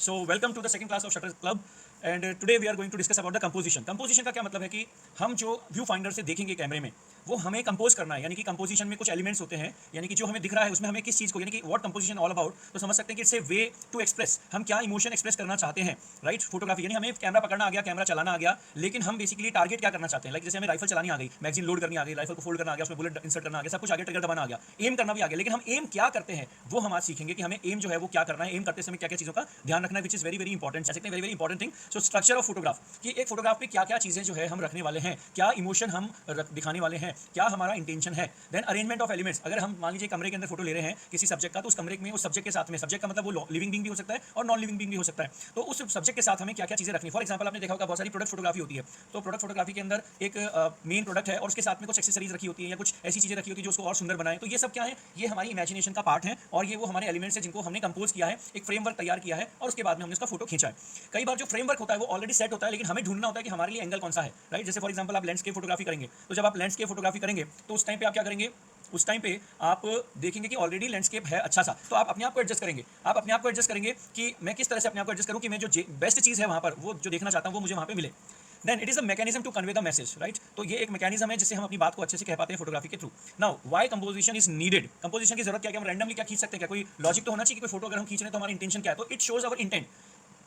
So welcome to the second class of Shutter Club and today we are going to discuss about the composition. Composition का क्या मतलब है कि हम जो व्यू फाइंडर से देखेंगे कैमरे में वो हमें कंपोज करना है, यानी कि कंपोजिशन में कुछ एलिमेंट्स होते हैं, यानी कि जो हमें दिख रहा है उसमें हमें किस चीज़ को, यानी कि व्हाट कंपोजिशन ऑल अबाउट, तो समझ सकते हैं कि it's a way to express, हम क्या इमोशन एक्सप्रेस करना चाहते हैं, राइट। फोटोग्राफी यानी हमें कैमरा पकड़ना आ गया, कैमरा चलाना आ गया, लेकिन हम बेसिकली टारगेट क्या करना चाहते हैं, लाइक जैसे हमें राइफल चलानी आ गई, मैगजीन लोड करनी आ गई, राइफल को फोल्ड करना आ गया, उसमें बुलेट इंसर्ट करना आ गया, सब कुछ आगे, ट्रिगर दबाना आ गया, एम करना भी आ गया, लेकिन हम एम क्या करते हैं वो हम आज सीखेंगे कि हमें एम जो है वो क्या करना है, एम करते समय क्या क्या चीज़ों का ध्यान रखना है, which is very very important, very very important thing. So structure of photograph, कि एक फोटोग्राफ पे क्या क्या चीज़ें जो है हम रखने वाले हैं, क्या इमोशन हम दिखाने वाले हैं, क्या हमारा इंटेंशन है। देन अरेंजमेंट ऑफ एलिमेंट्स, अगर हम मान लीजिए कमरे के अंदर फोटो ले रहे हैं किसी सब्जेक्ट का, तो उस कमरे में उस सब्जेक्ट के साथ में, सब्जेक्ट का मतलब वो लिविंग बीइंग भी हो सकता है और नॉन लिविंग बीइंग भी हो सकता है, तो उस सब्जेक्ट के साथ हमें क्या क्या चीज़ें रखनी। फॉर एग्जाम्पल आपने देखा होगा बहुत सारी प्रोडक्ट फोटोग्राफी होती है, तो प्रोडक्ट फोटोग्राफी के अंदर एक मेन प्रोडक्ट है और उसके साथ में कुछ एक्सेसरीज रखी होती है या कुछ ऐसी चीज़ें रखी होती है जो उसको और सुंदर बनाए, तो ये सब क्या है, ये हमारी इमेजिनेशन का पार्ट है और ये वो हमारे एलिमेंट्स है जिनको हमने कंपोज किया है, एक फ्रेमवर्क तैयार किया है और उसके बाद में हमने उसका फोटो खींचा है। कई बार जो फ्रेमवर्क होता है वो ऑलरेडी सेट होता है, लेकिन हमें ढूंढना होता है कि हमारे लिए एंगल कौन सा है, राइट। जैसे फॉर एग्जाम्पल आप लैंडस्केप फोटोग्राफी करेंगे, तो जब आप लैंडस्केप फोटोग्राफी करेंगे तो उस टाइम पे आप क्या करेंगे, उस टाइम पे आप देखेंगे कि ऑलरेडी लैंडस्केप है अच्छा सा, तो आप अपने आप को एडजस्ट करेंगे, आप अपने आप को एडजस्ट करेंगे कि मैं किस तरह से अपने आप को एडजस्ट करूं कि मैं जो बेस्ट चीज़ है वहां पर, वो जो देखना चाहता हूं वो मुझे वहां पे मिले। Then it is a mechanism to convey the message, right. तो ये एक मैकेनिज्म है जिससे हम अपनी बात को अच्छे से कह पाते हैं फोटोग्राफी के through. Now why composition is needed, composition की जरूरत क्या है, कि हम रैंडमली क्या खींच सकते हैं, क्या कोई लॉजिक तो होना चाहिए कि कोई फोटो अगर हम खींच रहे हैं तो हमारा इंटेंशन क्या है, तो इट शोज अवर इंटेंट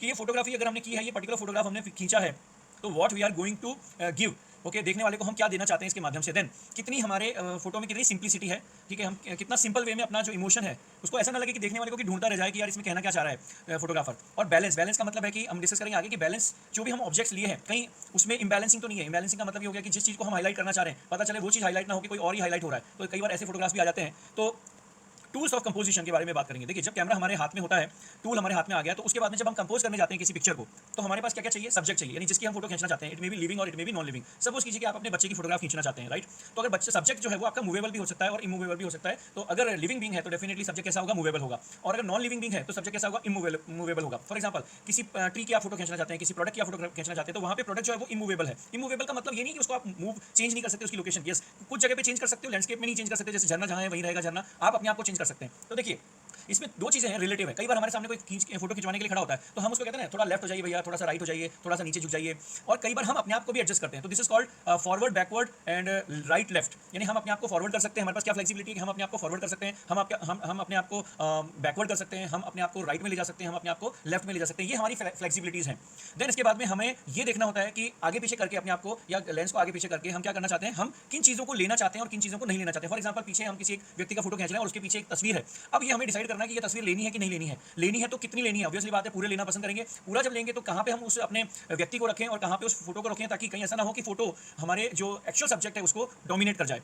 कि ये फोटोग्राफी अगर हमने की है, ये पर्टिकुलर फोटोग्राफ हमने खींचा है, तो what we are going to give, okay, देखने वाले को हम क्या देना चाहते हैं इसके माध्यम से। देन कितनी हमारे फोटो में कितनी सिंप्लिसिटी है, ठीक है, हम कितना सिंपल वे में अपना जो इमोशन है उसको ऐसा ना लगे कि देखने वाले को कि ढूंढता रह जाए कि यार इसमें कहना क्या चाह रहा है फोटोग्राफर। और बैलेंस, बैलेंस का मतलब है कि हम डिस्कस करेंगे आगे कि बैलेंस जो भी हम ऑब्जेक्ट्स लिए हैं कहीं उसमें इम्बैलेंसिंग तो नहीं है। इम्बैलेंसिंग का मतलब ये हो गया कि जिस चीज़ को हम हाईलाइट करना चाह रहे हैं पता चले वो चीज़ हाईलाइट ना हो कि कोई और ही हाईलाइट हो रहा है, तो कई बार ऐसे फोटोग्राफ्स भी आ जाते हैं। तो टूल्स ऑफ कंपोजिशन के बारे में बात करेंगे। देखिए जब कैमरा हमारे हाथ में होता है, टूल हमारे हाथ में आ गया, तो उसके बाद में जब हम कंपोज करने जाते हैं किसी पिक्चर को, तो हमारे पास क्या क्या चाहिए, सब्जेक्ट चाहिए, यानी जिसकी हम फोटो खींचना चाहते हैं। इट मे बी लिविंग और it may be non living. Suppose कीजिए कि आप अपने बच्चे की फोटोग्राफ खींचना चाहते हैं, राइट। तो अगर बच्चे सब्जेक्ट जो है वो आपका मूवेबल भी हो सकता है और इमूवेबल भी हो सकता है, तो अगर लिविंग बीइंग है तो डेफिनेटली सब्जेक्ट कैसा होगा, मूवेबल होगा, और अगर नॉन लिविंग बीइंग है तो सब्जेक्ट कैसा होगा, इमूवेबल होगा। फॉर एग्जाम्पल किसी ट्री की आप फोटो खींचना चाहते हैं, किसी प्रोडक्ट की आप फोटो खींचना चाहते हैं, तो वहाँ पे प्रोडक्ट जो है वो इमूवेबल है। इमूवेबल का मतलब ये नहीं कि उसको आप मूव चेंज नहीं कर सकते उसकी लोकेशन, यस कुछ जगह पे चेंज कर सकते हो, लैंडस्केप में नहीं चेंज कर सकते, जैसे झरना जहाँ है वहीं रहेगा झरना, आप अपने आप को चेंज कर सकते हैं। तो देखिए इसमें दो चीज़ें हैं, रिलेटिव है। कई बार हमारे सामने कोई फोटो खिंचवाने के लिए खड़ा होता है तो हम उसको कहते हैं थोड़ा लेफ्ट हो जाइए भैया, थोड़ा सा राइट हो जाइए, थोड़ा सा नीचे झुक जाइए, और कई बार हम अपने आप को भी एडजस्ट करते हैं। तो this is called forward, backward and right left, यानी हम अपने आप को फॉरवर्ड कर सकते हैं, हमारे पास क्या फ्लेक्सिबिलिटी है कि हम अपने आप को फॉरवर्ड कर सकते हैं, हम अपने आप को बैकवर्ड कर सकते हैं, हम अपने आप को राइट में ले जा सकते हैं, हम अपने आप को लेफ्ट में ले जा सकते हैं, ये हमारी फ्लेक्सिबिलिटीज़ हैं। देन इसके बाद में हमें ये देखना होता है कि आगे पीछे करके अपने आप को या लेंस को आगे पीछे करके हम क्या करना चाहते हैं, हम किन चीज़ों को लेना चाहते हैं और किन चीज़ों को नहीं लेना चाहते हैं। फॉर एग्जाम्पल पीछे हम किसी एक व्यक्ति का फोटो खींच रहे हैं और उसके पीछे एक तस्वीर है, अब ये हमें डिसाइड करना है कि ये तस्वीर लेनी है कि नहीं लेनी है। लेनी है तो कितनी लेनी है, ऑब्वियसली बात है पूरे लेना पसंद करेंगे। पूरा जब लेंगे तो कहाँ पे हम उस अपने व्यक्ति को रखें और कहाँ पे उस फोटो को रखें, ताकि कहीं ऐसा ना हो कि फोटो हमारे जो एक्चुअल सब्जेक्ट है उसको डोमिनेट कर जाए।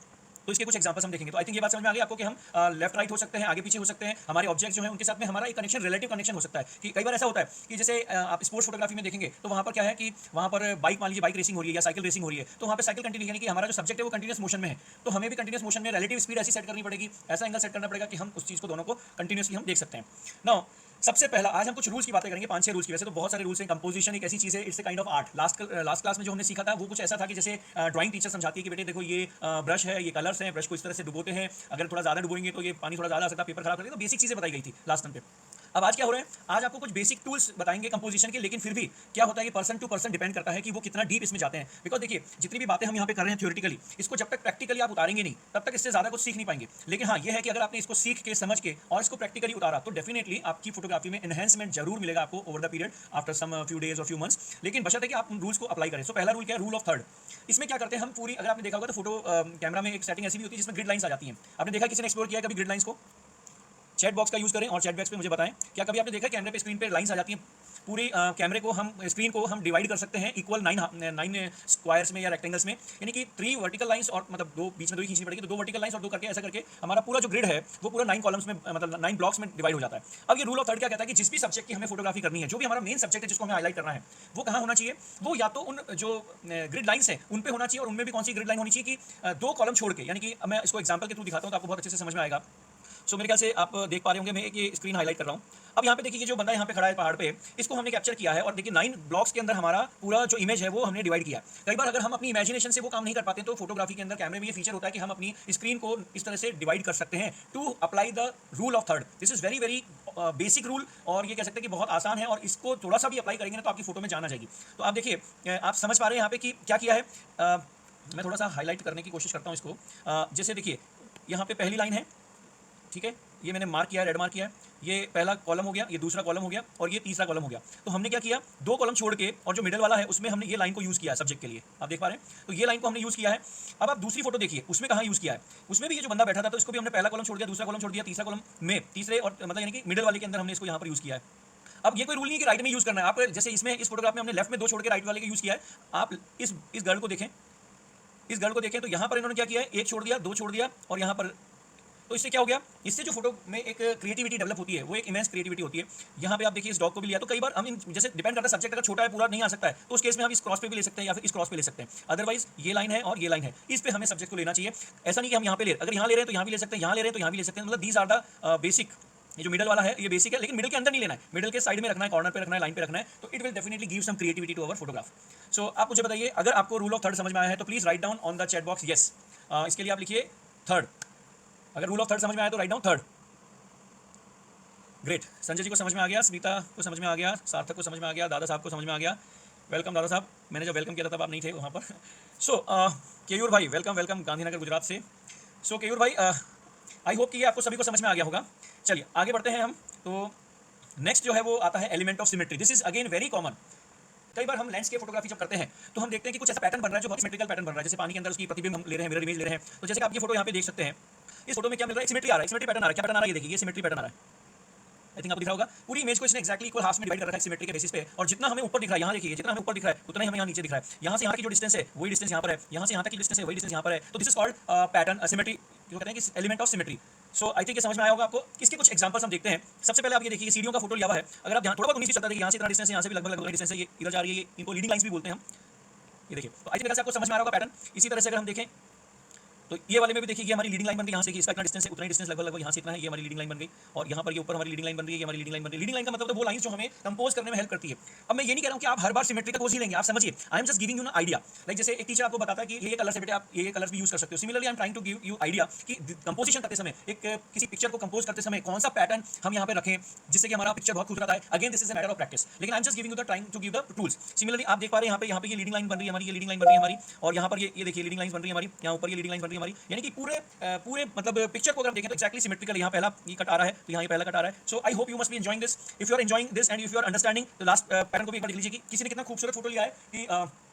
तो इसके कुछ एग्जांपल्स हम देखेंगे। तो आई थिंक ये बात समझ में आ गई आपको कि हम लेफ्ट राइट हो सकते हैं, आगे पीछे हो सकते हैं, हमारे ऑब्जेक्ट जो है उनके साथ में हमारा एक कनेक्शन, रिलेटिव कनेक्शन हो सकता है। कि कई बार ऐसा होता है कि जैसे आप स्पोर्ट्स फोटोग्राफी में देखेंगे तो वहाँ पर क्या है कि वहाँ पर बाइक, मान लीजिए बाइक रेसिंग हो रही है या साइकिल रेसिंग हो रही है, तो वहाँ पे साइकिल कंटिन्यू, यानी कि हमारा जो सब्जेक्ट है वो कंटिन्यूस मोशन में है, तो हमें भी कंटिन्यूस मोशन में रिलेटिव स्पीड ऐसी सेट करनी पड़ेगी, ऐसा एंगल सेट करना पड़ेगा कि हम उस चीज़ को दोनों को कंटिन्यूसली हम देख सकते हैं। नाउ सबसे पहला आज हम कुछ रूल्स की बातें करेंगे, 5-6 रूल्स की। वैसे तो बहुत सारे रूल्स हैं, कंपोजिशन एक ऐसी चीज़ है, it's a kind of art. Last class में जो हमने सीखा था वो कुछ ऐसा था कि जैसे ड्राइंग टीचर समझाती है कि बेटे देखो ये ब्रश है, ये कलर्स हैं, ब्रश को इस तरह से डुबोते हैं, अगर थोड़ा ज़्यादा डुबोएंगे तो ये पानी थोड़ा ज़्यादा आ सकता है, पेपर खराब कर देगा, तो बेसिक चीज़ें बताई गई थी लास्ट टाइम पे। अब आज क्या हो रहा है, आज आपको कुछ बेसिक टूल्स बताएंगे कंपोजिशन के, लेकिन फिर भी क्या होता है कि पर्सन टू पर्सन डिपेंड करता है कि वो कितना डीप इसमें जाते हैं। बिकॉज देखिए जितनी भी बातें हम यहाँ पे कर रहे हैं थ्योरेटिकली, इसको जब तक प्रैक्टिकली आप उतारेंगे नहीं तब तक इससे ज़्यादा कुछ सीख नहीं पाएंगे। लेकिन हाँ ये है कि अगर आपने इसको सीख के, समझ के और इसको प्रैक्टिकली उतारा तो डेफिनेटली आपकी फोटोग्राफी में एनहेंसमेंट जरूर मिलेगा आपको over the period after some few days और फ्यू मंथ्स, लेकिन बशर्ते कि आप उन रूल्स को अप्लाई करें। सो पहला रूल क्या है, रूल ऑफ थर्ड। इसमें क्या करते हैं हम पूरी, अगर आपने देखा होगा तो फोटो कैमरा में एक सेटिंग ऐसी भी होती है जिसमें ग्रिड लाइंस आ जाती हैं। आपने देखा किसी ने एक्सप्लोर किया है कभी ग्रिड लाइंस को? चैट बॉक्स का यूज़ करें और चैट बॉक्स पे मुझे बताएं, क्या कभी आपने देखा कैमरे पे स्क्रीन पे लाइंस आ जाती हैं, पूरी कैमरे को हम, स्क्रीन को हम डिवाइड कर सकते हैं इक्वल 9 स्क्वायर्स में या रेक्टेंगल्स में, यानी कि 3 वर्टिकल लाइंस और मतलब 2 बीच में 2 ही खींचनी पड़ेगी, तो 2 वर्टिकल लाइंस और 2 करके ऐसा करके हमारा पूरा जो ग्रिड है वो पूरा 9 कॉलम्स में, मतलब 9 ब्लॉक्स में डिवाइड हो जाता है। अब ये रूल ऑफ थर्ड क्या कहता है कि जिस भी सब्जेक्ट की हमें फोटोग्राफी करनी है, जो भी हमारा मेन सब्जेक्ट है जिसको हमें हाईलाइट करना है, वो कहाँ होना चाहिए, वो या तो उन जो ग्रिड लाइंस है उन पे होना चाहिए, और उनमें भी कौन सी ग्रिड लाइन होनी चाहिए कि 2 कॉलम छोड़ के, यानी कि मैं इसको एग्जाम्पल के थ्रू दिखाता हूँ तो आपको बहुत अच्छे से समझ में आएगा। सो मेरे ख्याल से आप देख पा रहे होंगे, मैं एक ये स्क्रीन हाईलाइट कर रहा हूँ। अब यहाँ पे देखिए, ये जो बंदा यहाँ पे खड़ा है पहाड़ पे, इसको हमने कैप्चर किया है और देखिए 9 ब्लॉक्स के अंदर हमारा पूरा जो इमेज है वो हमने डिवाइड किया। कई बार अगर हम अपनी इमेजिनेशन से वो काम नहीं कर पाते तो फोटोग्राफी के अंदर कैमरे में ये फीचर होता है कि हम अपनी स्क्रीन को इस तरह से डिवाइड कर सकते हैं to apply the rule of third. This is very very basic rule और ये कह सकते हैं कि बहुत आसान है, और इसको थोड़ा सा भी अप्लाई करेंगे ना तो आपकी फोटो में जान आ जाएगी। तो आप देखिए, आप समझ पा रहे हैं यहाँ पे कि क्या किया है। मैं थोड़ा सा हाईलाइट करने की कोशिश करता हूँ इसको। जैसे देखिए, यहाँ पे पहली लाइन है, ठीक है, ये मैंने मार्क किया है, रेड मार्क किया है, ये पहला कॉलम हो गया, ये दूसरा कॉलम हो गया, और ये तीसरा कॉलम हो गया। तो हमने क्या किया, दो कॉलम छोड़ के और जो मिडल वाला है उसमें हमने ये लाइन को यूज़ किया है सब्जेक्ट के लिए, आप देख पा रहे हैं। तो ये लाइन को हमने यूज़ किया है। अब आप दूसरी फोटो देखिए, उसमें कहाँ यूज़ किया है, उसमें भी ये जो बंदा बैठा था तो इसको भी हमने पहला कॉलम छोड़ दिया, दूसरा कॉलम छोड़ दिया, तीसरा कॉलम में तीसरे और मतलब यानी कि मिडल वाले के अंदर हमने इसको यहाँ पर यूज़ किया है। अब ये कोई रूल नहीं है कि राइट में यूज़ करना है। आप जैसे इसमें इस फोटोग्राफ में हमने लेफ्ट में दो छोड़ के राइट वाले का यूज़ किया है। आप इस गर्ल को देखें, इस गर्ल को देखें, तो यहाँ पर इन्होंने क्या किया है, एक छोड़ दिया, दो छोड़ दिया, और यहाँ पर, तो इससे क्या हो गया, इससे जो फोटो में एक क्रिएटिविटी डेवलप होती है वो एक इमेंस क्रिएटिविटी होती है। यहाँ पे आप देखिए, इस डॉग को भी लिया, तो कई बार हम जैसे डिपेंड करता है, सब्जेक्ट अगर छोटा है, पूरा नहीं आ सकता है, तो उस केस में हम इस क्रॉस पे भी ले सकते हैं या फिर इस क्रॉस पे ले सकते हैं। अदरवाइज ये लाइन है और ये लाइन है, इस पे हमें सब्जेक्ट को लेना चाहिए। ऐसा नहीं कि हम यहाँ पे ले, अगर यहाँ ले रहे हैं तो यहाँ भी ले सकते हैं, यहाँ ले रहे हैं तो यहाँ भी ले सकते हैं। मतलब दीज आर द बेसिक। ये जो मिडल वाला है ये बेसिक है, लेकिन मिडल के अंदर नहीं लेना है, मिडल के साइड में रखना है, कॉर्नर पे रखना है, लाइन पे रखना है, तो it will definitely give some creativity to our photograph. So आप मुझे बताइए, अगर आपको रूल ऑफ थर्ड समझ में आया है तो please write down on the chat box yes. इसके लिए आप लिखिए थर्ड। अगर रूल ऑफ थर्ड समझ में आया तो write down third. Great, Sanjay ji को समझ में आ गया, स्मिता को समझ में आ गया, सार्थक को समझ में आ गया, दादा साहब को समझ में आ गया। वेलकम दादा साहब, मैंने जब वेलकम किया था तब आप नहीं थे वहाँ पर। सो केयूर भाई वेलकम, वेलकम गांधीनगर गुजरात से। सो केयूर भाई, आई होप कि ये आपको सभी को समझ में आ गया होगा। चलिए आगे बढ़ते हैं हम। तो नेक्स्ट जो है वो आता है element of symmetry. This is again very common. कई बार हम लैंडस्केप फोटोग्राफी जब करते हैं तो हम देखते हैं कि कुछ ऐसा पैटर्न बन रहा है जो बहुत सिमेट्रिकल पैटर्न बन रहा है, जैसे पानी के अंदर उसकी प्रतिबिंब हम ले रहे हैं, मिरर इमेज ले रहे हैं। तो जैसे कि आप ये फोटो यहाँ पे देख सकते हैं, इस फोटो में क्या मिल रहा है, सिमेट्री आ रहा है, सिमेट्री पैटर्न आ रहा है। क्या पैटर्न आ रहा है, ये देखिए, ये सिमेट्री पैटर्न आ रहा है। आई थिंक आपको दिख रहा होगा, पूरी इमेज को इसने एक्जैक्टली इक्वल हाफ में डिवाइड कर रखा है सिमेट्री के बेसिस पे, और जितना हमें ऊपर दिख रहा है, यहाँ देखिए, जितना हमें ऊपर दिख रहा है उतना ही हमें यहाँ नीचे दिख रहा है। यहाँ से यहाँ की जो डिस्टेंस है वही डिस्टेंस यहाँ पर है, यहाँ से यहाँ तक की डिस्टेंस है वही डिस्टेंस यहाँ पर है। तो this is called pattern symmetry, जो कहते हैं कि element of symmetry. So I think ये समझ में आया होगा आपको। इसके कुछ एग्जांपल्स हम देखते हैं। सबसे पहले आप ये देखिए, सीढ़ियों का फोटो लिया हुआ है। अगर आप ध्यान थोड़ा बहुत 19 चलता है, यहाँ से इतना डिस्टेंस है, यहाँ से भी लगभग डिस्टेंस है, ये इधर जा रही है, इनको लीडिंग लाइंस भी बोलते हैं हम। ये देखिए, तो आई थिंक आपको समझ में आ रहा होगा पैटर्न। इसी तरह से अगर हम देखें तो ये वाले में भी देखिए, ये हमारी लीडिंग लाइन बन गई, यहाँ से इसका इतना डिस्टेंस है, उतना ही डिस्टेंस लगभग यहाँ से इतना है, ये हमारी लीडिंग लाइन बन गई, और यहाँ पर ये ऊपर हमारी लीडिंग लाइन बन रही है, ये हमारी लीडिंग लाइन बन रही है। लीडिंग लाइन का मतलब तो वो लाइन जो हमें कंपोज करने में हेल्प करती है। अब मैं ये नहीं कह रहा हूँ कि आप हर बार सिमेट्री का पोज ही लेंगे, आप समझिए, आई एम जस्ट गिविंग यू ना आइडिया। लाइक जैसे एक टीचर आपको बताता है कि ये कलर से बेटे आप ये कलर्स भी यूज कर सकते हो। Similarly I am trying to give you idea कि कंपोजिशन करते समय, एक किसी पिक्चर को कंपोज करते समय कौन सा पैटर्न हम यहाँ पे रखें जिससे कि हमारा पिक्चर बहुत खूबसूरत आए। Again this is a matter of practice, लेकिन I am just giving you the trying to give the tools. Similarly आप देख पा रहे हैं यहाँ पे ये लीडिंग लाइन बन रही है हमारी, ये लीडिंग लाइन बन रही है हमारी, और यहाँ पर ये देखिए लीडिंग लाइन बन रही है हमारी, यहाँ ऊपर ये लीडिंग लाइन बन रही है हमारी, यानी कि पूरे मतलब पिक्चर को अगर देखें तो एक्जैक्टली सिमेट्रिकल। यहाँ पहला ये कट आ रहा है तो यहाँ ये पहला कट आ रहा है। So I hope you must be enjoying this. If you are enjoying this and if you are understanding the last pattern को भी एक बार देख लीजिए कि किसी ने कितना खूबसूरत फोटो लिया है कि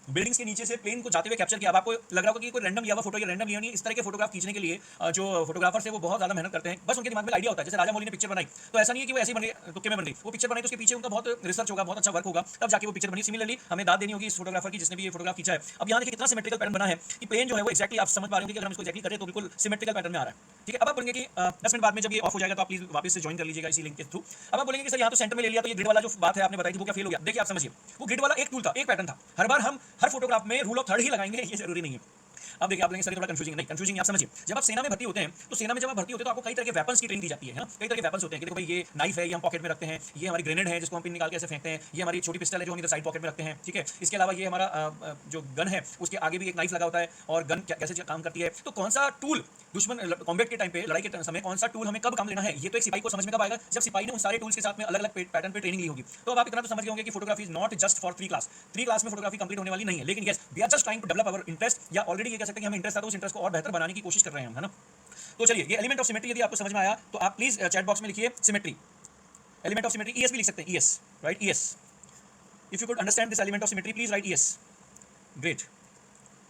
बिल्डिंग्स के नीचे से प्लेन को जाते हुए कैप्चर किया। अब आपको लग रहा होगा कि कोई रैंडम लिया हुआ फोटो, या रैंडम लिया नहीं। इस तरह के फोटोग्राफ खींचने के लिए जो फोटोग्राफर्स है वो बहुत ज्यादा मेहनत करते हैं। बस उनके दिमाग में आइडिया होता है। जैसे राजा मौली ने पिक्चर बनाई, तो ऐसा नहीं है कि वो ऐसे ही बन गई, तुक्के में बन गई। वो पिक्चर बनाई तो उसके पीछे उनका बहुत रिसर्च होगा, बहुत अच्छा वर्क होगा, तब जाके वो पिक्चर बनी। सिमिलरली हमें दाद देनी होगी इस फोटोग्राफर की जिसने भी ये फोटोग्राफ खींचा है। अब यहाँ देखिए कितना सिमेट्रिकल पैटर्न बना है कि प्लेन जो है वो एक्जैक्टली आप समझ पा रहे होंगे कि अगर हम इसको एक्जैक्टली करें तो बिल्कुल सिमेट्रिकल पैटर्न में आ रहा है। ठीक है, अब आप बोलेंगे कि 10 मिनट बाद में जब ये ऑफ हो जाएगा तो आप प्लीज वापस से ज्वाइन कर लीजिएगा इसी लिंक के थ्रू। अब आप बोलेंगे कि सर यहाँ तो सेंटर में ले लिया, तो ये ग्रिड वाला जो बात है आपने बताई थी वो क्या फेल हो गया। देखिए आप समझिए, वो ग्रिड वाला एक टूल था, एक पैटर्न था। हर बार हम हर फोटोग्राफ में रूल ऑफ थर्ड ही लगाएंगे ये जरूरी नहीं है। अब देखिए आप लेंगे सर थोड़ा कंफ्यूजिंग नहीं, कंफ्यूजिंग आप समझिए। जब आप सेना में भर्ती होते हैं तो सेना में जब आप भर्ती होते हैं तो आपको कई तरह के वेपन्स की ट्रेनिंग दी जाती है ना। कई तरह के वेपन्स होते हैं कि देखो भाई ये नाइफ है, ये हम पॉकेट में रखते हैं, ये हमारी ग्रेनेड है जिसको हम पिन निकाल के ऐसे फेंकते हैं, ये हमारी छोटी पिस्टल है जो हम इधर साइड पॉकेट में रखते हैं। ठीक है, इसके अलावा ये हमारा जो गन है उसके आगे भी एक नाइफ लगा होता है, और गन कैसे काम करती है। तो कौन सा टूल दुश्मन कॉम्बैट के टाइम पे, लड़ाई के समय कौन सा टूल हमें कब काम लेना है, ये तो एक सिपाही को समझ में कब आएगा जब सिपाही ने उन सारे टूल्स के साथ में अलग अलग पैटर्न पे ट्रेनिंग ली होगी। तो अब आप इतना तो समझ गए होंगे कि photography is not just for 3 class. 3 class में फोटोग्राफी कंप्लीट होने वाली नहीं है, लेकिन yes we are just trying to develop our interest, या ऑलरेडी ये कह सकते हैं कि हमें इंटरेस्ट था तो उस इंटरेस्ट को और बेहतर बनाने की कोशिश कर रहे हैं हम, है ना। तो चलिए, ये एलिमेंट ऑफ सिमेट्री यदि आपको समझ में आया तो आप प्लीज चैट बॉक्स में लिखिए symmetry, element of symmetry. Yes भी लिख सकते हैं, yes, right, yes. If you could understand this element of symmetry please write yes. Great,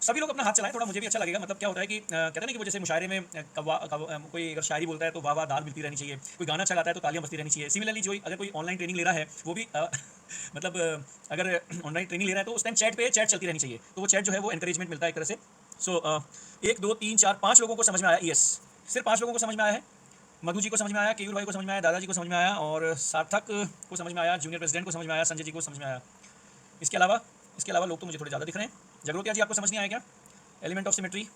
सभी लोग अपना हाथ चलाएं, थोड़ा मुझे भी अच्छा लगेगा। मतलब क्या होता है कि कहते हैं ना कि वो जैसे मुशायरे में कोई अगर शायरी बोलता है तो वाह वाह दाद मिलती रहनी चाहिए, कोई गाना अच्छा गाता है तो तालियां बजती रहनी चाहिए। सिमिलरली जो अगर कोई ऑनलाइन ट्रेनिंग ले रहा है वो भी मतलब अगर ऑनलाइन ट्रेनिंग ले रहा है तो उस टाइम चैट चलती रहनी चाहिए, तो वो चैट जो है वो एनकरेजमेंट मिलता है एक तरह से। सो 1 2 3 4 5 लोगों को समझ में आया, यस, सिर्फ 5 लोगों को समझ में आया है। मधु जी को समझ में आया, केयूर भाई को समझ में आया, दादाजी को समझ में आया, और सार्थक को समझ में आया, जूनियर प्रेसिडेंट को समझ में आया, संजय जी को समझ में आया। इसके अलावा लोग तो मुझे थोड़े ज़्यादा दिख रहे हैं। जगरोटिया जी आपको समझ नहीं आया क्या एलिमेंट ऑफ सिमेट्री?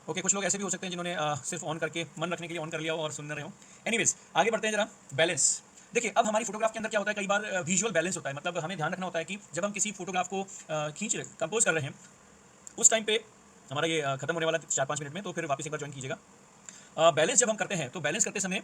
ओके, कुछ लोग ऐसे भी हो सकते हैं जिन्होंने सिर्फ ऑन करके मन रखने के लिए ऑन कर लिया हो और सुन रहे हो। एनीवेज, आगे बढ़ते हैं जरा। बैलेंस देखिए, अब हमारी फोटोग्राफ के अंदर क्या होता है, कई बार विजुअल बैलेंस होता है। मतलब हमें ध्यान रखना होता है कि जब हम किसी फोटोग्राफ को कंपोज कर रहे हैं उस टाइम पे हमारा ये खत्म होने वाला 4-5 मिनट में, तो फिर वापस एक बार ज्वाइन कीजिएगा। बैलेंस जब हम करते हैं तो बैलेंस करते समय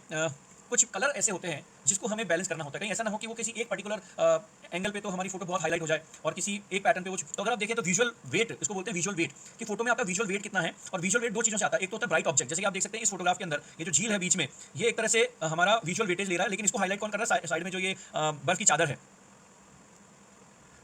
कुछ कलर ऐसे होते हैं जिसको हमें बैलेंस करना होता है। कहीं ऐसा ना हो कि वो किसी एक पर्टिकुलर एंगल पे तो हमारी फोटो बहुत हाईलाइट हो जाए और किसी एक पैटर्न पे वो, तो अगर आप देखें तो विजुअल वेट, इसको बोलते हैं विजुअल वेट, कि फोटो में आपका विजुअल वेट कितना है। और विजुअल वेट दो चीज़ों से आता है, एक तो होता है ब्राइट ऑब्जेक्ट, जैसे कि आप देख सकते हैं इस फोटोग्राफ के अंदर ये जो झील है बीच में, ये एक तरह से हमारा विजुअल वेटेज ले रहा है, लेकिन इसको हाईलाइट कौन कर रहा है, साइड में जो ये बर्फ की चादर है।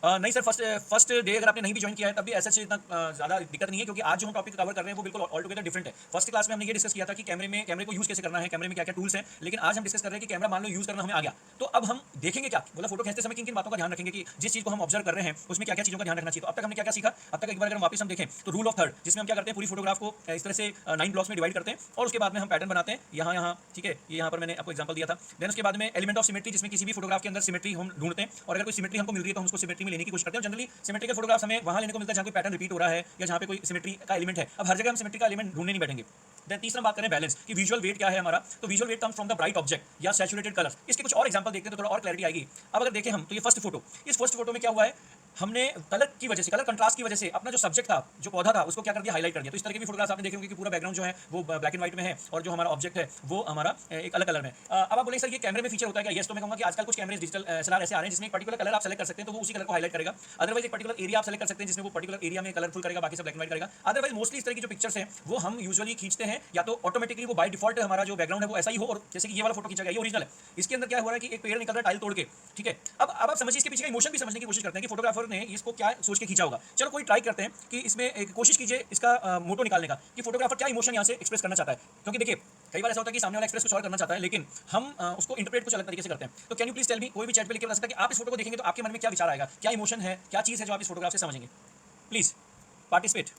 नहीं सर, फर्स्ट डे अगर आपने नहीं भी ज्वाइन किया है तब भी ऐसा इतना ज़्यादा दिक्कत नहीं है, क्योंकि आज जो हम टॉपिक कवर कर रहे हैं वो बिल्कुल ऑल टुगेदर डिफरेंट है। फर्स्ट क्लास में हमने ये डिस्कस किया था कि कैमरे को यूज़ कैसे करना है, कैमरे में क्या क्या टूल्स हैं, लेकिन आज हम डिस्कस कर रहे हैं कि कैमरा मान लो यूज़ करना हमें आ गया, तो अब हम देखेंगे क्या, मतलब फोटो खींचते समय किन किन बातों का ध्यान रखेंगे, कि जिस चीज़ को हम ऑब्जर्व कर रहे हैं उसमें क्या क्या चीज़ों का ध्यान रखना चाहिए। तो अब तक हमने क्या क्या सीखा, अब तक एक बार अगर वापस हम देखें तो रूल ऑफ थर्ड, जिसमें हम क्या करते हैं, पूरी फोटोग्राफ को इस तरह से 9 ब्लॉक्स में डिवाइड करते हैं और उसके बाद में हम पैटर्न बनाते हैं यहाँ यहाँ, ठीक है, ये यहाँ पर मैंने आपको एग्जांपल दिया था। देन उसके बाद में एलिमेंट ऑफ सिमेट्री, जिसमें किसी भी फोटोग्राफ के अंदर सिमेट्री हम ढूंढते हैं, और अगर कोई सिमेट्री हमको मिल रही है तो हम उसको सिमेट्री में लेने की कोशिश करते हैं। जनरली सिमेट्रिकल फोटोग्राफ्स हमें वहाँ लेने को मिलता है जहाँ कोई पैटर्न रिपीट हो रहा है या जहाँ पे कोई सिमेट्री का एलिमेंट है। अब हर जगह हम सिमेट्री का एलिमेंट ढूंढने नहीं बैठेंगे। देन तीसरा बात करें बैलेंस, कि विजुअल वेट क्या है हमारा, तो visual weight comes from the bright object या सैचुरेटेड कलर। इसके कुछ और एग्जांपल देखते हैं तो थोड़ा और क्लैरिटी आएगी। अब अगर देखें हम तो ये फर्स्ट फोटो, इस फर्स्ट फोटो में क्या हुआ है, हमने कलर की वजह से, कलर कंट्रास्ट की वजह से अपना जो सब्जेक्ट था, जो पौधा था, उसको क्या कर दिया, हाईलाइट कर दिया। तो इस तरह के भी फोटोग्राफ्स आपने देखे होंगे कि पूरा बैकग्राउंड जो है वो ब्लैक एंड व्हाइट में है और जो हमारा ऑब्जेक्ट है वो हमारा एक अलग कलर में। अब आप बोलेंगे सर ये कैमरे में फीचर होता है क्या? यस, तो मैं कहूँगा कि आजकल कुछ कैमरे डिजिटल एसएलआर ऐसे आ रहे हैं जिसमें एक पर्टिकुलर कलर आप सेलेक्ट कर सकते हैं तो वो उसी कलर को हाईलाइट करेगा। अदरवाइज एक पर्टिकुलर एरिया आप सेलेक्ट कर सकते हैं जिसमें वो पर्टिकुलर एरिया में कलरफुल करेगा, बाकी सब ब्लैक एंड व्हाइट करेगा। अदरवाइज मोस्टली इस तरह की जो पिक्चर्स हैं वो हम यूजुअली खींचते हैं या तो ऑटोमेटिकली वो बाय डिफॉल्ट हमारा जो बैकग्राउंड है वो ऐसा ही हो, और जैसे कि ये वाला फोटो खींचा गया ये ओरिजिनल है। इसके अंदर क्या हो रहा है कि एक पेड़ निकल रहा है टाइल तोड़ के, ठीक है। अब आप समझिए इसके पीछे का इमोशन भी समझने की कोशिश करते हैं कि फोटोग्राफर ने इसको क्या सोच के खींचा होगा। चलो कोई ट्राई करते हैं कि इसमें एक कोशिश कीजिए इसका मोटो निकालने का, कि फोटोग्राफर क्या इमोशन यहाँ से एक्सप्रेस करना चाहता है। क्योंकि देखिए कई बार ऐसा होता है कि सामने वाला एक्सप्रेस कुछ और करना चाहता है लेकिन हम उसको इंटरप्रेट कुछ अलग तरीके से करते हैं। तो can you please tell me, कोई भी चैट पे लिख के बता सकता है कि आप इस फोटो को देखेंगे तो आपके मन में क्या विचार आएगा, क्या इमोशन है, क्या चीज़ है जो आप इस फोटोग्राफ से समझेंगे। Please participate.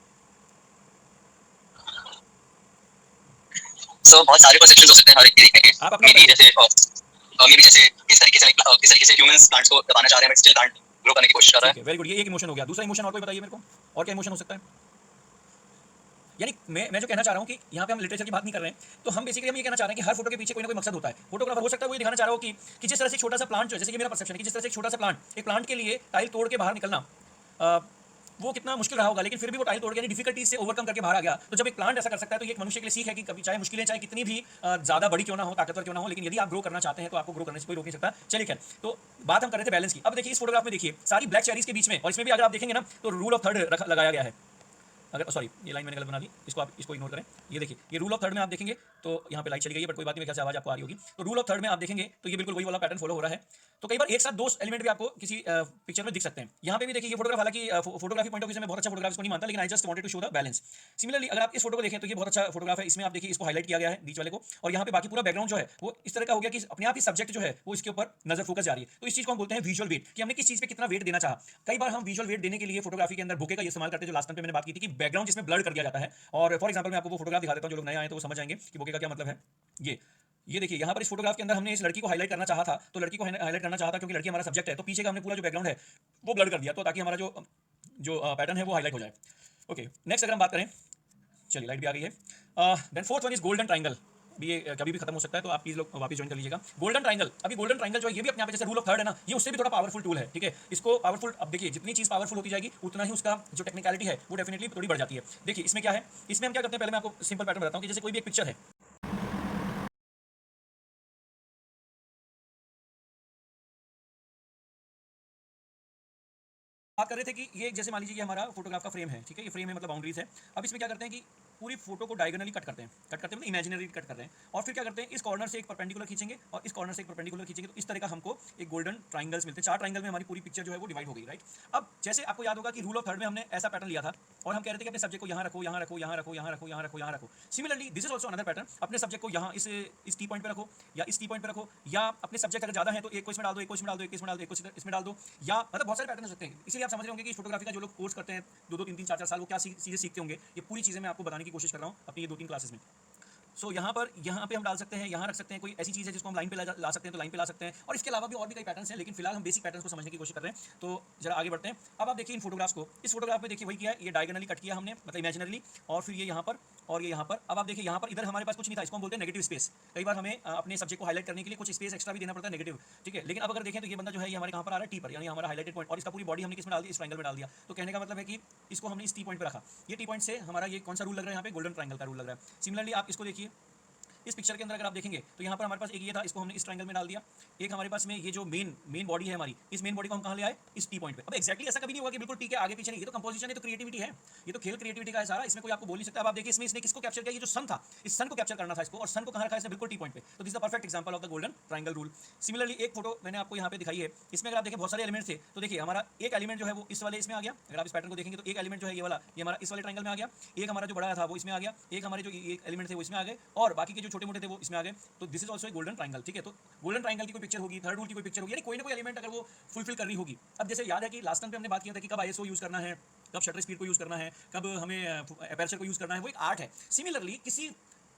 सो बहुत सारे परसेप्शंस हो सकते हैं हर एक के देखने के। आप अपना मे बी बताइए। जैसे किस तरीके से ह्यूमंस प्लांट्स को दबाना चाह रहे हैं बट स्टिल प्लांट ग्रो करने की कोशिश कर रहा ठीक है। है, वेरी गुड, ये एक इमोशन हो गया। दूसरा इमोशन और कोई बताइए मेरे को, और क्या इमोशन हो सकता है। यानी मैं जो कहना चाह रहा हूँ कि यहाँ पे हम लिटरेचर की बात नहीं कर रहे हैं, तो हम बेसिकली हम ये कहना चाह रहे हैं कि हर फोटो के पीछे कोई ना कोई मकसद होता है। फोटोग्राफर हो सकता है वो ये दिखाना चाह रहा हो कि जिस तरह से छोटा सा प्लांट जो है, जैसे कि मेरा परसेप्शन है कि जिस तरह से एक छोटा सा प्लांट, एक प्लांट के लिए टाइल तोड़ के बाहर निकलना वो कितना मुश्किल रहा होगा, लेकिन फिर भी वो टाइल तोड़ के यानी डिफिकल्टीज से ओवरकम करके बाहर आ गया। तो जब एक प्लांट ऐसा कर सकता है तो ये एक मनुष्य के लिए सीख है कि कभी चाहे मुश्किलें चाहे कितनी भी ज़्यादा बड़ी क्यों ना हो, ताकतवर क्यों ना हो, लेकिन यदि आप ग्रो करना चाहते हैं तो आपको ग्रो करने से कोई रोक नहीं सकता। चलिए खैर, तो बात हम कर रहे थे बैलेंस की। अब देखिए इस फोटोग्राफ में देखिए सारी ब्लैक चेरीज के बीच में, और इसमें भी अगर आप देखेंगे ना तो रूल ऑफ थर्ड लगाया गया है। अगर सॉरी ये लाइन मैंने गलत बना दी, इसको आप इसको इग्नोर करें। ये देखिए ये रूल ऑफ थर्ड में आप देखेंगे तो यहाँ पे लाइट चली गई है बट कोई बात नहीं, मेरे ख्याल से आवाज़ आपको आ रही होगी। तो रूल ऑफ थर्ड में आप देखेंगे तो ये बिल्कुल वही वाला पैटर्न फॉलो हो रहा है। तो कई बार एक साथ दो एलिमेंट भी आपको किसी पिक्चर में दिख सकते हैं। यहाँ पे भी देखिए ये फोटोग्राफ, हालांकि फोटोग्राफी पॉइंट ऑफ व्यू से मैं बहुत अच्छा फोटोग्राफ इसको नहीं मानता, लेकिन I just wanted to show the balance. Similarly अगर आप इस फोटो को देखें तो ये बहुत अच्छा फोटोग्राफ है, इसमें आप देखिए इसको हाईलाइट किया गया है बीच वाले को, और यहाँ पे बाकी पूरा बैकग्राउंड जो है वो इस तरह का हो गया कि अपने आप ही सब्जेक्ट जो है वो इसके ऊपर नजर फोकस जा रही है। तो इस चीज को हम बोलते हैं विजुअल वेट, कि हमने किस चीज पे कितना वेट देना चाहा। कई बार हम विजुअल वेट देने के लिए फोटोग्राफी के अंदर बुके का इस्तेमाल करते हैं, जो लास्ट टाइम पे मैंने बात की थी कि बैकग्राउंड जिसमें ब्लर कर दिया जाता है। और फॉर एग्जांपल मैं आपको वो फोटोग्राफ दिखा देता हूं, जो लोग नए आए तो वो समझ जाएंगे कि बोके का क्या मतलब है। ये देखिए यहाँ पर इस फोटोग्राफ के अंदर हमने इस लड़की को हाईलाइट करना चाहा था, तो लड़की को हाईलाइट करना चाहा था क्योंकि लड़की हमारा सब्जेक्ट है, तो पीछे का हमने पूरा जो बैकग्राउंड है वो ब्लर कर दिया, तो ताकि हमारा जो पैटर्न है वो हाईलाइट हो जाए। ओके, नेक्स्ट अगर हम बात करें, चलिए लाइट भी आ गई है। Then fourth one is golden triangle. भी ये कभी भी खत्म हो सकता है, तो आप प्लीज लोग वापस ज्वाइन कर लीजिएगा। गोल्डन ट्राइंगल, अभी गोल्डन ट्राइंगल जो है ये भी अपने आप जैसे रूल ऑफ थर्ड है ना, ये उससे भी थोड़ा पावरफुल टूल है, ठीक है। इसको पावरफुल, अब देखिए जितनी चीज़ पावरफुल होती जाएगी उतना ही उसका जो टेक्निकलिटी है वो डेफिनेटली थोड़ी बढ़ जाती है। देखिए इसमें क्या है, इसमें हम क्या करते हैं, पहले मैं आपको सिंपल पैटर्न बताता हूँ कि जैसे कोई भी एक पिक्चर है, बात कर रहे थे कि ये जैसे मान लीजिए ये हमारा फोटोग्राफ का फ्रेम है, ठीक है, ये फ्रेम है मतलब बाउंड्रीज है। अब इसमें क्या करते हैं कि पूरी फोटो को डायगोनली कट करते हैं, मतलब इमेजिनरी कट कर रहे हैं, और फिर क्या करते हैं इस कॉर्नर से एक परपेंडिकुलर खींचेंगे और इस कॉर्नर से एक परपेंडिकुलर खींचेंगे, तो इस तरह का हमको एक गोल्डन ट्राइंगल्स मिलते हैं। 4 ट्राइंगल में हमारी पूरी पिक्चर जो है वो डिवाइड हो गई, राइट। अब जैसे आपको याद होगा कि रूल ऑफ थर्ड में हमने ऐसा पैटर्न लिया था और हम कह रहे थे कि अपने सब्जेक्ट को यहाँ रखो, यहाँ रखो, यहाँ रखो, यहाँ रखो, यहाँ रखो, यहाँ रखो। Similarly this is also another pattern, अपने सब्जेक्ट को यहाँ इस टी पॉइंट पे रखो या इस टी पॉइंट पे रखो, या अपने सब्जेक्ट अगर ज्यादा है तो एक को इसमें डाल दो, एक को इसमें डाल दो, एक को इसमें डाल दो, एक को इसमें डाल दो, या मतलब बहुत सारे पैटर्न हो सकते हैं। इसलिए आप समझ रहे होंगे कि फोटोग्राफी का जो लोग कोर्स करते हैं 2-2, 3-3, 4-4 साल, वो क्या चीज़ें सीखते होंगे। ये पूरी चीज़ें मैं आपको बताने की कोशिश कर रहा हूँ अपनी ये 2-3 क्लासेस में। सो यहाँ पे हम डाल सकते हैं, यहाँ रख सकते हैं, कोई ऐसी चीज़ है जिसको हम लाइन पे ला सकते हैं तो लाइन पे ला सकते हैं, और इसके अलावा भी और भी कई पैटर्न्स हैं, लेकिन फिलहाल हम बेसिक पैटर्न्स को समझने की कोशिश कर रहे हैं। तो जरा आगे बढ़ते हैं। अब आप देखिए इन फोटोग्राफ्स को, इस फोटोग्राफ में देखिए वही किया है, ये डायगोनली कट किया हमने, मतलब इमेजिनरली, और फिर ये यहाँ पर और ये यहाँ पर। अब आप देखिए यहाँ पर इधर हमारे पास कुछ नहीं था, इसको हम बोलते हैं नेगेटिव स्पेस। कई बार हमें अपने सब्जेक्ट को हाईलाइट करने के लिए कुछ स्पेस एक्स्ट्रा भी देना पड़ता है, नेगेटिव, ठीक है। लेकिन अब अगर देखें तो ये बंदा जो है ये हमारे कहाँ पर आ रहा है, टी पर, यानी हमारा हाईलाइटेड पॉइंट, और इसका पूरी बॉडी हमने किस में डाल दी, इस ट्रायंगल में डाल दिया। तो कहने का मतलब है कि इसको हमने इस टी पॉइंट पर रखा। ये टी पॉइंट से हमारा ये कौन सा रूल लग रहा है यहाँ पे, गोल्डन ट्रायंगल का रूल लग रहा है। सिमिलरली आप इसको देखिए, इस पिक्चर के अंदर अगर आप देखेंगे तो यहाँ पर हमारे पास एक ये था, इसको हमने इस ट्रायंगल में डाल दिया। एक हमारे पास में ये जो मेन बॉडी है हमारी, इस मेन बॉडी को हम कहाँ ले आए, इस टी पॉइंट पे। अब एक्जैक्टली ऐसा कभी नहीं होगा कि बिल्कुल टी के आगे पीछे नहीं, ये तो कंपोजिशन है, तो क्रिएटिविटी है, ये तो खेल क्रिएटिविटी का है सारा, इसमें कोई आपको बोल नहीं सकता। अब आप देखिए इसमें इसने किसको कैप्चर किया, ये जो सन था, इस सन को कैप्चर करना था इसको, और सन को कहाँ रखा है इसने, बिल्कुल टी पॉइंट पे। तो this is the perfect example of the golden triangle rule. Similarly एक फोटो मैंने आपको यहाँ पे दिखाई है, इसमें अगर आप देखें बहुत सारे एलिमेंट्स थे, तो देखिए हमारा एक एलिमेंट जो है वो इस वाले इसमें आ गया। अगर आप इस पैटर्न को देखेंगे तो एक एलिमेंट जो है ये वाला, ये हमारा इस वाले ट्रायंगल में आ गया, एक हमारा जो बड़ा था वो इसमें आ गया, एक हमारे जो एक एलिमेंट थे वो इसमें आ गए, और बाकी के जो छोटे मोटे थे वो इसमें आ गए। तो this is also a golden triangle, ठीक है। तो गोल्डन ट्रायंगल की कोई पिक्चर होगी, थर्ड रूल की कोई पिक्चर होगी, यानी कोई ना कोई एलिमेंट अगर वो फुलफिल कर रही होगी। अब जैसे याद है कि लास्ट टाइम पे हमने बात किया था कि कब आईएसओ यूज़ करना है, कब शटर स्पीड को यूज़ करना है, कब हमें अपर्चर को यूज़ करना है, वो एक आर्ट है। सिमिलरली किसी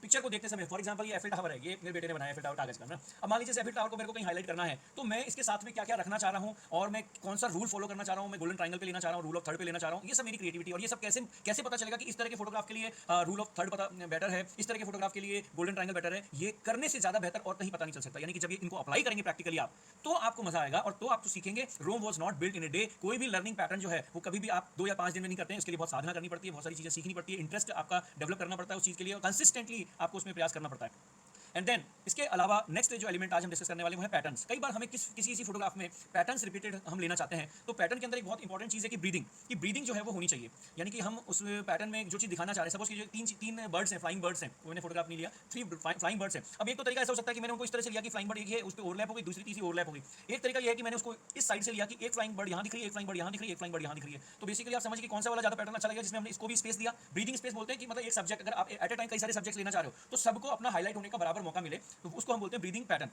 पिक्चर को देखते समय, फॉर एग्जांपल ये एफिल टावर है, ये मेरे बेटे ने बनाया एफिल टावर कागज का ना। अब मान लीजिए एफिल टावर को मेरे को कहीं हाईलाइट करना है, तो मैं इसके साथ में क्या क्या रखना चाह रहा हूँ और मैं कौन सा रूल फॉलो करना चाह रहा हूँ, मैं गोल्डन ट्रायंगल पे लेना चाह रहा हूँ, रूल ऑफ थर्ड पे लेना चाह रहा हूँ, ये सब मेरी क्रिएटिविटी। और ये सब कैसे कैसे पता चलेगा कि इस तरह के फोटोग्राफ के लिए रूल ऑफ थर्ड पता बेटर है, इस तरह के फोटोग्राफ के लिए गोल्डन ट्रायंगल बेटर है, ये करने से ज़्यादा बेहतर और कहीं पता नहीं चल सकता। यानी कि जब ये इनको अप्लाई करेंगे प्रैक्टिकली आप, तो आपको मजा आएगा और तो आप तो सीखेंगे। Rome was not built in a day. कोई भी लर्निंग पैटर्न जो है वो कभी भी आप 2 या 5 दिन में नहीं करते हैं, उसके लिए बहुत साधना करनी पड़ती है, बहुत सारी चीज़ें सीखनी पड़ती है, इंटरेस्ट आपका डेवलप करना पड़ता है उस चीज़ के लिए, और कंसिस्टेंटली आपको उसमें प्रयास करना पड़ता है। एंड देन इसके अलावा नेक्स्ट जो एलिमेंट आज हम डिस्कस करने वाले वो है पैटर्न्स। कई बार हमें किसी फोटोग्राफ में पैटर्न्स रिपीटेड हम लेना चाहते हैं, तो पैटर्न के अंदर एक बहुत इंपॉर्टेंट चीज़ है कि ब्रीदिंग जो है वो होनी चाहिए। यानी कि हम उस पैटर्न में जो चीज़ दिखाना चाह रहे हैं, सपोज कि जो तीन बर्ड्स हैं, फ्लाइंग बर्ड्स हैं, वो मैंने फोटोग्राफ नहीं लिया, 3 फ्लाइंग बर्ड्स हैं। अब एक तो तरीका ऐसा हो सकता है कि मैंने उनको इस तरह से लिया कि फ्लाइंग बर्ड एक है, उस पर ओवरलैप होगी, दूसरी तीसरी ओवरलैप होगी। एक तरीका ये है कि मैंने उसको इस साइड से लिया कि एक फ्लाइंग बर्ड यहाँ दिख रही है, एक फ्लाइंग बर्ड यहाँ दिख रही है, एक फ्लाइंग बर्ड यहाँ दिख रही है। तो बेसिकली आप समझिए कि कौन सा वाला ज़्यादा पैटर्न अच्छा लगेगा, जिसमें हमने इसको भी स्पेस दिया। ब्रीदिंग स्पेस बोलते हैं कि मतलब एक सब्जेक्ट अगर आप एट ए टाइम कई सारे सब्जेक्ट्स लेना चाह रहे हो, तो सबको अपना हाईलाइट होने का बराबर मौका मिले, तो उसको हम बोलते हैं ब्रीदिंग पैटर्न।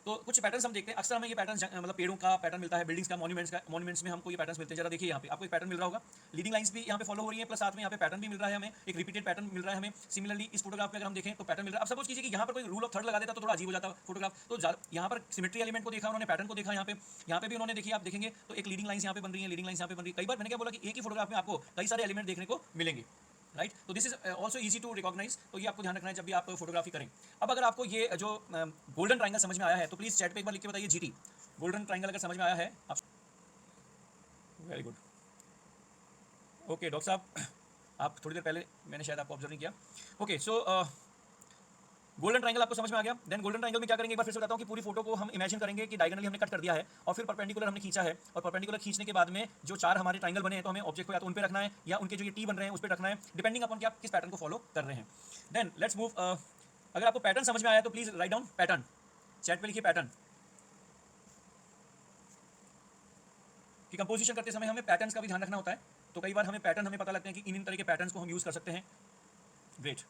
तो कुछ पैटर्न्स हम देखते हैं, अक्सर हमें ये पैटर्न मतलब पेड़ों का पैटर्न मिलता है, बिल्डिंग्स का, मॉन्यूमेंट्स में हमको ये पैटर्न्स मिलते हैं। जरा देखिए यहाँ पे आपको एक पैटर्न मिल रहा होगा, लीडिंग लाइंस भी यहाँ पे फॉलो हो रही है, प्लस साथ में यहाँ पे पैटर्न भी मिल रहा है, हमें एक रिपीटेड पैटर्न मिल रहा है हमें। सिमिलरली इस फोटोग्राफ में अगर हम देखें तो पैटर्न मिल रहा है। अब सपोज कीजिए कि यहाँ पर कोई रूल ऑफ थर्ड लगा देता तो थोड़ा अजीब हो जाता फोटोग्राफ। तो यहाँ पर सिमेट्री एलिमेंट को देखा उन्होंने, पैटर्न को देखा, यहाँ पे भी उन्होंने देखिए, आप देखेंगे तो एक लीडिंग लाइन्स यहाँ पे बन रही है, लीडिंग लाइन्स यहाँ पे बन रही है। कई बार मैंने क्या बोला कि एक ही फोटोग्राफ में आपको कई सारे एलिमेंट देखने को मिलेंगे, राइट। तो this is also easy to recognise, तो ये आपको ध्यान रखना है जब भी आप फोटोग्राफी करें। अब अगर आपको ये जो गोल्डन ट्रायंगल समझ में आया है तो प्लीज़ चैट पे एक बार लिख के बताइए जीटी, गोल्डन ट्रायंगल अगर समझ में आया है आप। वेरी गुड, ओके डॉक्टर साहब, आप थोड़ी देर पहले मैंने शायद आपको ऑब्जर्व नहीं किया। ओके सो गोल्डन ट्रायंगल आपको समझ में आ गया। देन गोल्डन ट्रायंगल में क्या करेंगे, एक बार फिर से बताता हूँ कि पूरी फोटो को हम इमेजिन करेंगे कि डायगोनली हमने कट कर दिया है और फिर परपेंडिकुलर हमने खींचा है, और परपेंडिकुलर खींचने के बाद में जो 4 हमारे ट्रायंगल बने हैं, तो हमें ऑब्जेक्ट को या तो उन पे रखना है या उनके जो ये टी बन रहे हैं उस पर रखना है, डिपेंडिंग अपॉन कि आप किस पैटर्न को फॉलो कर रहे हैं। Then let's move. अगर आपको पैटर्न समझ में आया तो please write down pattern, chat पे लिखिए पैटर्न। कि कंपोजिशन करते समय हमें पैटर्न्स का भी ध्यान रखना होता है, तो कई बार हमें पैटर्न हमें पता लगते हैं कि इन तरह के पैटर्न्स को हम यूज़ कर सकते हैं। ग्रेट,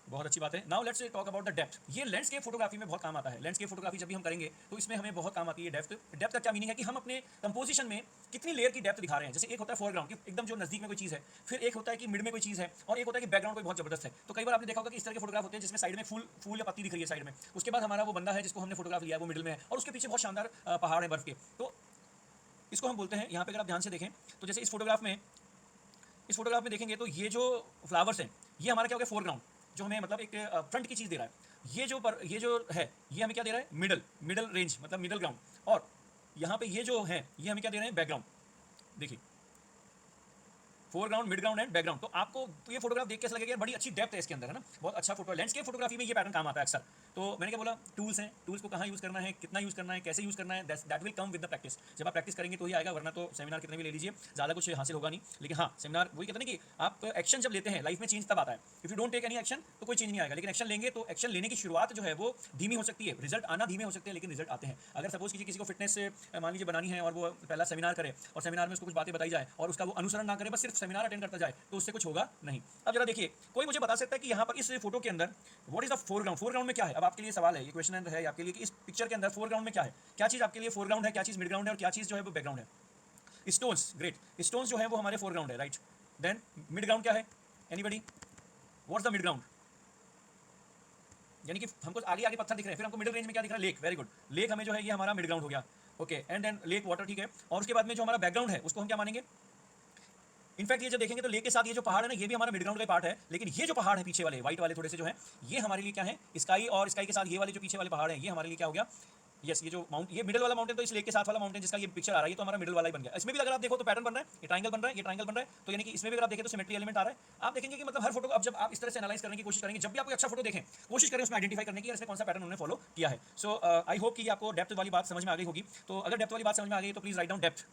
बहुत अच्छी बात है। Now let's talk about the depth. ये लैंडस्केप फोटोग्राफी में बहुत काम आता है। लैंडस्केप फोटोग्राफी जब भी हम करेंगे तो इसमें हमें बहुत काम आती है डेप्थ। डेप्थ का क्या मीनिंग है कि हम अपने कंपोजिशन में कितनी लेयर की डेप्थ दिखा रहे हैं। जैसे एक होता है फोरग्राउंड की एकदम जो नजदीक में कोई चीज़ है, फिर एक होता है कि मिड में कोई चीज़ है, और एक होता है कि बैकग्राउंड कोई बहुत जबरदस्त है। तो कई बार आपने देखा होगा कि इस तरह के फोटोग्राफ होते हैं जिसमें साइड में फूल या पत्ती दिख रही है साइड में, उसके बाद हमारा वो बंदा है जिसको हमने फोटोग्राफ लिया वो मिडिल में है, और उसके पीछे बहुत शानदार पहाड़ है बर्फ के। तो इसको हम बोलते हैं, यहाँ पे अगर आप ध्यान से देखें तो जैसे इस फोटोग्राफ में देखेंगे तो ये जो फ्लावर्स हैं ये हमारा क्या हो गया, फोरग्राउंड, जो हमें मतलब एक फ्रंट की चीज़ दे रहा है। ये जो है ये हमें क्या दे रहा है, मिडल रेंज, मतलब मिडल ग्राउंड। और यहाँ पे ये जो है ये हमें क्या दे रहे हैं, बैकग्राउंड। देखिए foreground, mid ground and background. तो आपको तो ये फोटोग्राफ देख के ऐसा लगेगा बड़ी अच्छी डेप्थ है इसके अंदर, है ना, बहुत अच्छा फोटो। लैंडस्केप फोटोग्राफी में ये पैटर्न काम आता है अक्सर। तो मैंने क्या बोला, टूल्स हैं, टूल्स को कहाँ यूज़ करना है, कितना यूज़ करना है, कैसे यूज़ करना है, that will come with the practice. जब आप प्रैक्टिस करेंगे तो ही आएगा, वरना तो सेमिनार कितने भी ले लीजिए ज़्यादा कुछ हासिल होगा नहीं। लेकिन हाँ, सेमिनार वही कहते हैं कि आप एक्शन जब लेते हैं लाइफ में चेंज तब आता है। If you don't take any action तो कोई चेंज नहीं आएगा, लेकिन एक्शन लेंगे तो एक्शन लेने की शुरुआत जो है वो धीमी हो सकती है, रिजल्ट आना धीमे हो सकते हैं, लेकिन रिजल्ट आते हैं। अगर सपोज कीजिए किसी को फिटनेस मान लीजिए बनानी है और वो पहला सेमिनार करे और सेमिनार में उसको कुछ बातें बताई जाए और उसका वो अनुसरण ना करे, बस सिर्फ सेमिनार अटेंड करता जाए, तो उससे कुछ होगा नहीं। अब जरा देखिए, कोई मुझे बता सकता है कि यहाँ पर इस फोटो के अंदर what is the foreground, foreground में क्या है। अब आपके लिए सवाल है, ये क्वेश्चन है आपके लिए कि इस पिक्चर के अंदर फोरग्राउंड में क्या है, क्या चीज़ आपके लिए फोरग्राउंड है, क्या चीज़ मिड ग्राउंड है और क्या चीज़ जो है वो बैकग्राउंड है। स्टोन्स, ग्रेट, स्टोन्स जो है वो हमारे फोरग्राउंड है, राइट। देन मिड ग्राउंड क्या है, anybody, what's the mid ground. यानी कि हमको आगे आगे पत्थर दिख रहे हैं, फिर हमको मिडिल रेंज में क्या दिख रहा है, लेक, वेरी गुड, लेक हमें जो है ये हमारा मिड ग्राउंड हो गया, okay. And then lake, water, ठीक है। और उसके बाद में जो हमारा बैकग्राउंड है उसको हम क्या मानेंगे, इनफैक्ट ये जब देखेंगे तो लेक के साथ ये जो पहाड़ है ना, ये भी हमारा मिड ग्राउंड का पार्ट है। लेकिन ये जो पहाड़ है पीछे वाले व्हाइट वाले थोड़े से जो है, ये हमारे लिए क्या है, स्काई, और स्काई के साथ ये वाले जो पीछे वाले पहाड़ हैं ये हमारे लिए क्या हो गया, यस, ये जो माउंट, ये मिडिल वाला माउंटेन, तो इस लेक के साथ वाला माउंटेन जिसका ये पिक्चर आ रहा है, ये तो हमारा मिडिल वाला ही बन गया। इसमें भी अगर आप देखो तो पैटर्न बन रहा है, ये ट्रायंगल बन रहा है, ये ट्रायंगल बन रहा है, तो यानी कि इसमें भी अगर आप देखें तो सिमेट्री एलिमेंट आ रहा है। आप देखेंगे कि मतलब हर फोटो को अब जब आप इस तरह से एनालाइज करने की कोशिश करेंगे, जब भी आप कोई अच्छा फोटो देखें, कोशिश करें उसमें आइडेंटिफाई करने की इसमें कौन सा पैटर्न उन्होंने फॉलो किया है। सो आई होप कि आपको डेप्थ वाली बात समझ में आ गई होगी। तो अगर डेप्थ वाली बात समझ में आ गई तो please write down depth.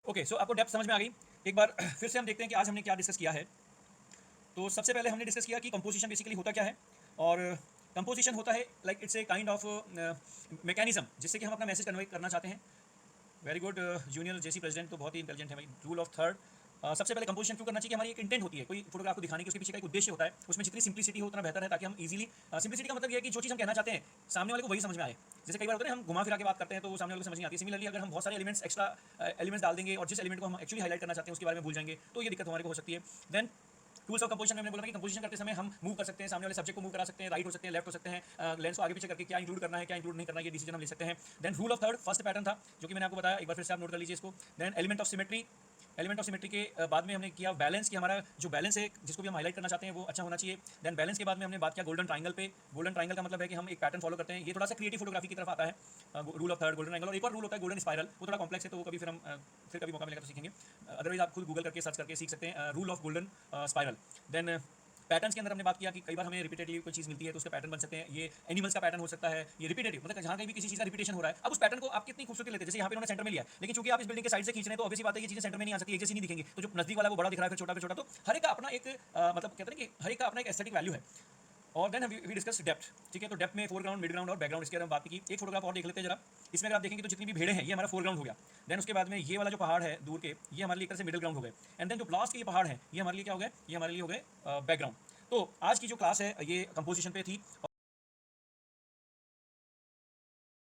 Okay, so आपको डेप्थ समझ में आ गई। एक बार फिर से हम देखते हैं कि आज हमने क्या डिस्कस किया है। तो सबसे पहले हमने डिस्कस किया कि कंपोजिशन बेसिकली होता क्या है, और कंपोजिशन होता है like it's a kind of mechanism जिससे कि हम अपना मैसेज कन्वे करना चाहते हैं। वेरी गुड जूनियर जेसी प्रेसिडेंट, तो बहुत ही इंटेलिजेंट है भाई। रूल ऑफ थर्ड, सबसे पहले कंपोजिशन क्यों करना चाहिए कि हमारी एक इंटेंट होती है, कोई फोटोग्राफ को दिखाने की उसके पीछे का एक उद्देश्य होता है, उसमें जितनी सिंप्लिसिटी हो उतना बेहतर है, ताकि हम इजीली, सिंप्लिसिटी का मतलब ये है कि जो चीज़ हम कहना चाहते हैं सामने वाले को वही समझ में आए। जैसे कई बार होता है हम घुमा फिरा के बात करते हैं तो वो सामने वाले को समझ नहीं आती। सिमिलरली अगर हम बहुत सारे एलिमेंट्स एक्स्ट्रा एलिमेंट्स डाल देंगे और जिस एलिमेंट को हम एक्चुअली हाईलाइट करना चाहते हैं उसके बारे में भूल जाएंगे, तो ये दिक्कत हमारे को हो सकती है। देन टूल्स ऑफ कंपोजिशन में हमने बोला कि कंपोजिशन करते समय हम मूव कर सकते हैं, सामने वाले सब्जेक्ट को मूव करा सकते हैं, राइट हो सकते हैं, लेफ्ट हो सकते हैं, लेंस को आगे पीछे करके क्या इंक्लूड करना है क्या इंक्लूड नहीं करना है, ये डिसीजन हम ले सकते हैं। Then rule of third first pattern था जो कि मैंने आपको बताया, एक बार फिर से आप नोट कर लीजिए इसको। Then element of symmetry, element of symmetry के बाद में हमने किया बैलेंस, कि हमारा जो बैलेंस है जिसको भी हम हाईलाइट करना चाहते हैं वो अच्छा होना चाहिए। देन बैलेंस के बाद में हमने बात किया गोल्डन ट्रायंगल पे। गोल्डन ट्रायंगल का मतलब है कि हम एक पैटर्न फॉलो करते हैं, ये थोड़ा सा क्रिएटिव फोटोग्राफी की तरफ आता है, rule of third golden triangle. और एक और रूल होता है गोल्डन स्पाइरल, वो थोड़ा कॉम्प्लेक्स है तो वो कभी फिर हम फिर कभी मौका मिलेगा तो सीखेंगे, अदरवाइज आप खुद गूगल करके सर्च करके सीख सकते हैं rule of golden spiral. Then patterns के अंदर हमने बात किया कि कई बार हमें रिपीटेटिव कोई चीज़ मिलती है तो उसके पैटर्न बन सकते हैं। ये एनिमल्स का पैटर्न हो सकता है, ये रिपीटेटिव मतलब जहाँ कहीं भी किसी चीज़ का रिपीटेशन हो रहा है, अब उस पैटर्न को आप कितनी खूबसूरती लेते हैं। जैसे यहाँ पे उन्होंने सेंटर में लिया, लेकिन चूंकि आप इस बिल्डिंग के साइड से खींच रहे हैं तो ऑब्वियसली बात है ये चीज़ें सेंटर में नहीं आ सकती, एक जैसी नहीं दिखेंगी। तो जो नजदीक वाला वो बड़ा दिख रहा है, फिर छोटा, फिर छोटा, तो हर एक का अपना एक मतलब कहते हैं कि हर एक का अपना एक एस्थेटिक वैल्यू है। और देन वी डिस्कस डेप्थ, ठीक है। तो डेप्थ में फोरग्राउंड, मिड ग्राउंड और बैकग्राउंड, इसके बारे में बात की। एक फोटोग्राफ और देख लेते हैं जरा। इसमें अगर आप देखेंगे तो जितनी भी भीड़ें हैं ये हमारा फोरग्राउंड हो गया। देन उसके बाद में ये वाला जो पहाड़ है दूर के, ये हमारे लिए एक तरह से मिडिल ग्राउंड हो गए। एंड देन जो लास्ट के ये पहाड़ है ये हमारे लिए क्या हो गए, ये हमारे लिए हो गए बैकग्राउंड। तो आज की जो क्लास है ये कंपोजिशन पे थी।